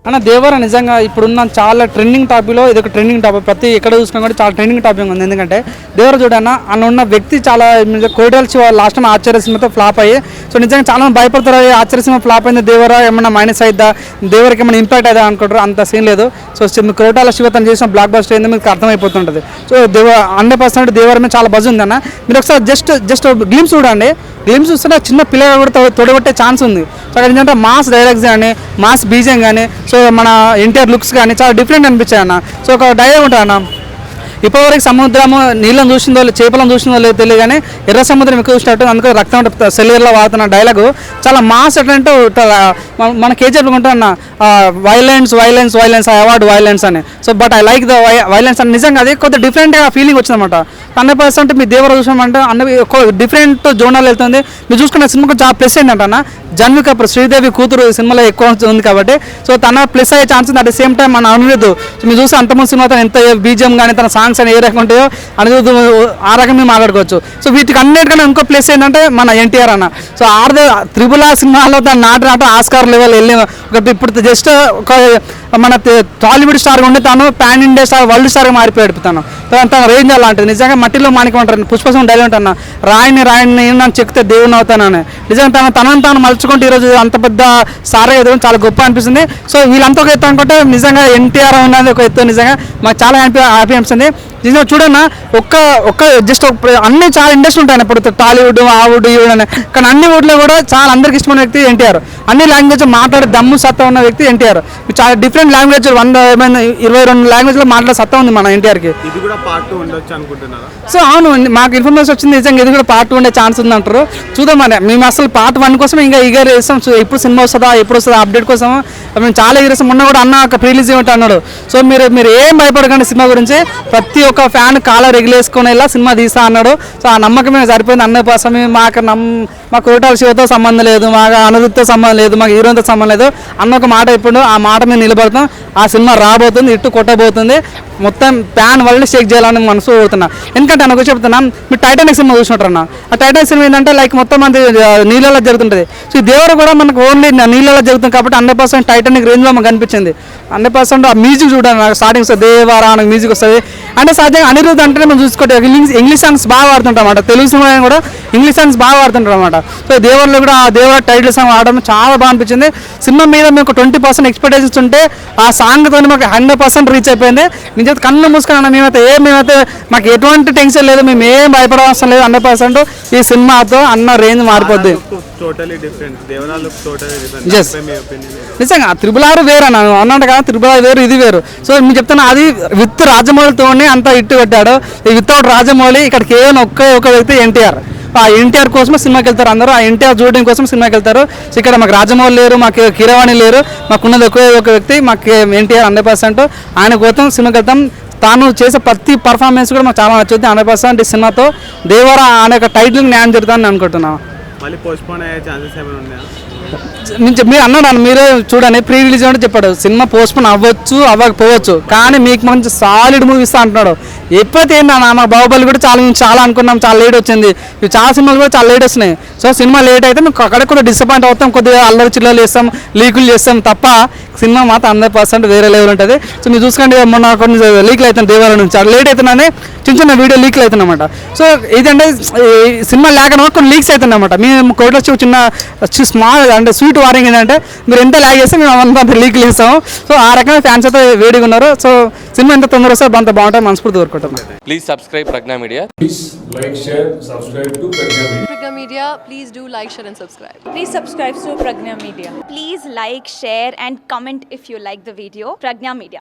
అన్న దేవరా నిజంగా ఇప్పుడున్న చాలా ట్రెండింగ్ టాపిక్లో ఇది ఒక ట్రెండింగ్ టాపిక్. ప్రతి ఎక్కడ చూసుకున్నా కూడా చాలా ట్రెండింగ్ టాపిక్ ఉంది. ఎందుకంటే దేవర చూడన్న అన్న ఉన్న వ్యక్తి చాలా కోటల్ శివ లాస్ట్ టైం ఆశ్చర్య సినిమాతో ఫ్లాప్ అయ్యి, సో నిజంగా చాలా భయపడతారు. ఆశ్చర్య సినిమా ఫ్లాప్ అయింది, దేవర ఏమన్నా మైనస్ అయిద్దా, దేవరికి ఏమైనా ఇంపాక్ట్ అయిదా అనుకుంటారు. అంత సీన్ లేదు. సో కోటాల శివ తను చేసిన బ్లాక్ బస్టర్ ఏందో మీకు అర్థమైపోతుంటుంది. సో 100% దేవర మీద చాలా బజ్ ఉంది అన్న. మీరు ఒకసారి జస్ట్ గ్లిమ్స్ చూడండి. గ్లిమ్స్ చూస్తే చిన్న పిల్లలు కూడా తొడగొట్టే ఛాన్స్ ఉంది. సో అక్కడ ఏంటంటే మాస్ డైలాగ్స్ కానీ మాస్ బీజియం కానీ సో మన ఎన్టీఆర్ లుక్స్ కానీ చాలా డిఫరెంట్ అనిపించాయి అన్న. సో ఒక డైలాగ్ ఉంటుంది అన్న, ఇప్పటివరకు సముద్రము నీళ్ళని చూసిందో చేపలను చూసిందో లేదో తెలియదు కానీ ఎర్ర సముద్రం ఎక్కువ చూసినట్టు అందుకే రక్తం సెల్యూర్లో వాడుతున్న డైలాగు చాలా మాస్ అంటే మన కేజీఎఫ్ ఉంటున్న వైలెన్స్ అవార్డ్ వైలెన్స్ అని. So but I like the violence అని నిజంగా అది కొంత డిఫరెంట్గా ఫీలింగ్ వచ్చిందన్నమాట. 100% మీ దేవర చూసామంటే డిఫరెంట్ జోనల్ వెళ్తుంది. మీరు చూసుకున్న సినిమాకు చాలా ప్లస్ ఏంటంటే అన్న, జాన్వీ కపూర్ శ్రీదేవి కూతురు సినిమాలో ఎక్కువ ఉంది కాబట్టి సో తన ప్లస్ అయ్యే ఛాన్స్ ఉంది. అట్ ద సేమ్ టైం మన అనిరుద్ధ్ మీరు చూస్తే అంతమంది సినిమా తను ఎంత బీజియం కానీ తన సాంగ్స్ అని ఏ రకం ఉంటాయో అనిరుద్ధ్ ఆ రకం మేము మాట్లాడుకోవచ్చు. సో వీటికి అన్నిటికన్నా ఇంకో ప్లస్ ఏంటంటే మన ఎన్టీఆర్ అన్న. సో త్రిబుల్ ఆ సినిమాలో తను నాటు ఆస్కార్ లెవెల్ వెళ్ళి ఇప్పుడు జస్ట్ ఒక మన టాలీవుడ్ స్టార్గా ఉండి తాను పాన్ ఇండియా స్టార్ వరల్డ్ స్టార్గా మారిపోయాడు. తన రేంజ్ అలాంటిది. నిజంగా మట్టిలో మాణిక్యం అంటారు, పుష్పసం డైలాగ్ అంటున్నా, రాయిని నన్ను చెక్కితే దేవుని అవుతానని. నిజంగా తనను తాను మలుచుకుంటే ఈరోజు అంత పెద్ద స్టార్ ఎదురు చాలా గొప్ప అనిపిస్తుంది. సో వీళ్ళంతా ఒక ఎత్తు అనుకుంటే నిజంగా ఎన్టీఆర్ ఉన్నది ఒక ఎత్తు. నిజంగా మాకు చాలా హ్యాపీ అనిపిస్తుంది. నిజంగా చూడన్నా ఒక్క జస్ట్ అన్ని చాలా ఇండస్ట్రీ ఉంటాయి ఇప్పుడు టాలీవుడ్ ఆవుడ్ ఈవుడ్ అని. కానీ అన్ని ఊళ్ళో కూడా చాలా అందరికి ఇష్టమైన వ్యక్తి ఎన్టీఆర్. అన్ని లాంగ్వేజ్ మాట్లాడే దమ్ము సత్తా ఉన్న వ్యక్తి ఎన్టీఆర్. చాలా డిఫరెంట్ లాంగ్వేజ్ 22 లాంగ్వేజ్లో మాట్లాడే సత్తా ఉంది మన ఎన్టీఆర్కి. సో అవును, మాకు ఇన్ఫర్మేషన్ వచ్చింది నిజంగా ఇది కూడా పార్ట్ 2 ఉండే ఛాన్స్ ఉంది అంటారు. చూద్దాం మరి. మేము అసలు పార్ట్ 1 కోసం ఇంకా ఈగర్ చేస్తాం. సో ఎప్పుడు సినిమా వస్తుందా ఎప్పుడు వస్తుందా అప్డేట్ కోసం మేము చాలా ఈగర్ చేస్తాం. మొన్న కూడా అన్న ఒక ప్రీ రిలీజ్ ఏమిటి అన్నాడు. సో మీరు ఏం భయపడకండి సినిమా గురించి. ప్రతి ఒక్క ఫ్యాన్ కాలర్ ఎగిలేసుకొని ఇలా సినిమా తీస్తా అన్నాడు. సో ఆ నమ్మకం మేము సరిపోయింది. 100% మాకు కోటాల శివతో సంబంధం లేదు, మాకు అనిరుద్ధ్తో సంబంధం లేదు, మాకు హీరోతో సంబంధం లేదు అన్న ఒక మాట ఇప్పుడు ఆ మాట మీద నిలబడతాం. ఆ సినిమా రాబోతుంది, ఇట్టు కొట్టబోతుంది, మొత్తం ప్యాన్ వరల్డ్ షేక్ చేయాలని మనసు కోరుతున్నా. ఎందుకంటే నాకు చెప్తున్నా, మీరు టైటానిక్ సినిమా చూసినట్టు. ఆ టైటానిక్ సినిమా ఏంటంటే లైక్ మొత్తం మంది నీళ్ళలో జరుగుతుంటుంది. సో ఈ దేవుడు కూడా మనకు ఓన్లీ నీళ్ళలో జరుగుతుంది కాబట్టి 100% టైటానిక్ రేంజ్లో మాకు కనిపించింది. 100% ఆ మ్యూజిక్ చూడండి, నాకు స్టార్టింగ్ దేవారా నాకు మ్యూజిక్ వస్తుంది. అంటే సహజంగా అనిరుద్ధ్ అంటేనే మనం చూసుకోండి ఇంగ్లీష్ సాంగ్స్ బాగా వాడుతుంటాం అన్నమాట. తెలుగు సినిమా కూడా ఇంగ్లీష్ సాంగ్స్ బాగా వాడుతుంటారు అనమాట. సో దేవర్లో కూడా ఆ దేవర టైటిల్ సాంగ్ ఆడడం చాలా బాగా అనిపించింది. సినిమా మీద మీకు 20% ఎక్స్పెక్టేషన్స్ ఉంటే ఆ సాంగ్తో మాకు 100% రీచ్ అయిపోయింది. నిజంగా కన్ను మూసుకున్నా మేమైతే మాకు ఎటువంటి టెన్షన్ లేదు, మేము ఏం భయపడవలసిన లేదు. 100% ఈ సినిమాతో అన్న రేంజ్ మారిపోద్ది. నిజంగా త్రిబుల్ వేరు అన్నాడు కదా, త్రిబుల్ వేరు ఇది వేరు. సో మీకు చెప్తున్నా అది విత్ రాజమౌళితోనే అంత ఇట్టు పెట్టాడు. వితౌట్ రాజమౌళి ఇక్కడ కేవలం ఒక వ్యక్తి ఎన్టీఆర్. ఆ ఎన్టీఆర్ కోసమే సినిమాకి వెళ్తారు అందరూ. ఆ ఎన్టీఆర్ చూడడం కోసం సినిమాకి వెళ్తారు. సో ఇక్కడ మాకు రాజమౌళి లేరు, మాకు కీరవాణి లేరు, మాకున్నది ఒక వ్యక్తి మాకు ఎన్టీఆర్. 100% ఆయన కోసం సినిమాకి వెళ్తాం. తాను చేసే ప్రతి పర్ఫార్మెన్స్ కూడా మాకు చాలా నచ్చుద్ది. 100% ఈ సినిమాతో దేవర అనే ఒక టైటిల్ న్యాయం జరుగుతుందని అనుకుంటున్నాను. మీరు అన్నాడు మీరే చూడండి, ప్రీ రిలీజ్ అంటే చెప్పాడు సినిమా పోస్ట్పోన్ అవ్వచ్చు అవ్వకపోవచ్చు కానీ మీకు మంచి సాలిడ్ మూవీ ఇస్తా అంటున్నాడు. ఎప్పుడైతే ఏంటన్నా మా బాహుబలి కూడా చాలా అనుకున్నాం, చాలా లేట్ వచ్చింది. ఇవి చాలా సినిమాలు కూడా చాలా లేట్ వస్తున్నాయి. సో సినిమా లేట్ అయితే మేము అక్కడ కొద్దిగా డిసప్పాయింట్ అవుతాం, కొద్దిగా అల్లరి చిల్లలు చేస్తాం, లీకులు చేస్తాం తప్ప సినిమా మాత్రం 100% వేరే లెవెల్ ఉంటుంది. సో మీరు చూసుకోండి, మొన్న కొన్ని లీక్లు అవుతాయి దేవాల నుంచి. అది లేట్ అవుతున్నానే చిన్న వీడియో లీక్లు అవుతుందన్నమాట. సో ఇదంటే సినిమా లేకుండా కొన్ని లీక్స్ అవుతుందన్నమాట. మేము కోర్టులో చిన్న స్మాల్ అంటే స్వీట్ వారింగ్ ఏంటంటే మీరు ఎంత ల్యాగ్ చేస్తే మేము అంత లీక్లు ఇస్తాము. సో ఆ రకంగా ఫ్యాన్స్ అయితే వేడిగా ఉన్నారు. సో సినిమా ఎంత తొందర వస్తే అంత బాగుంటుంది మనస్ఫూర్తి కోరుకుంటున్నాం. Please subscribe Pragna Media. Please like, share, subscribe to Pragna Media. Pragna Media, please do like, share and subscribe. Please subscribe to Pragna Media. Please like, share and comment if you like the video. Pragna Media.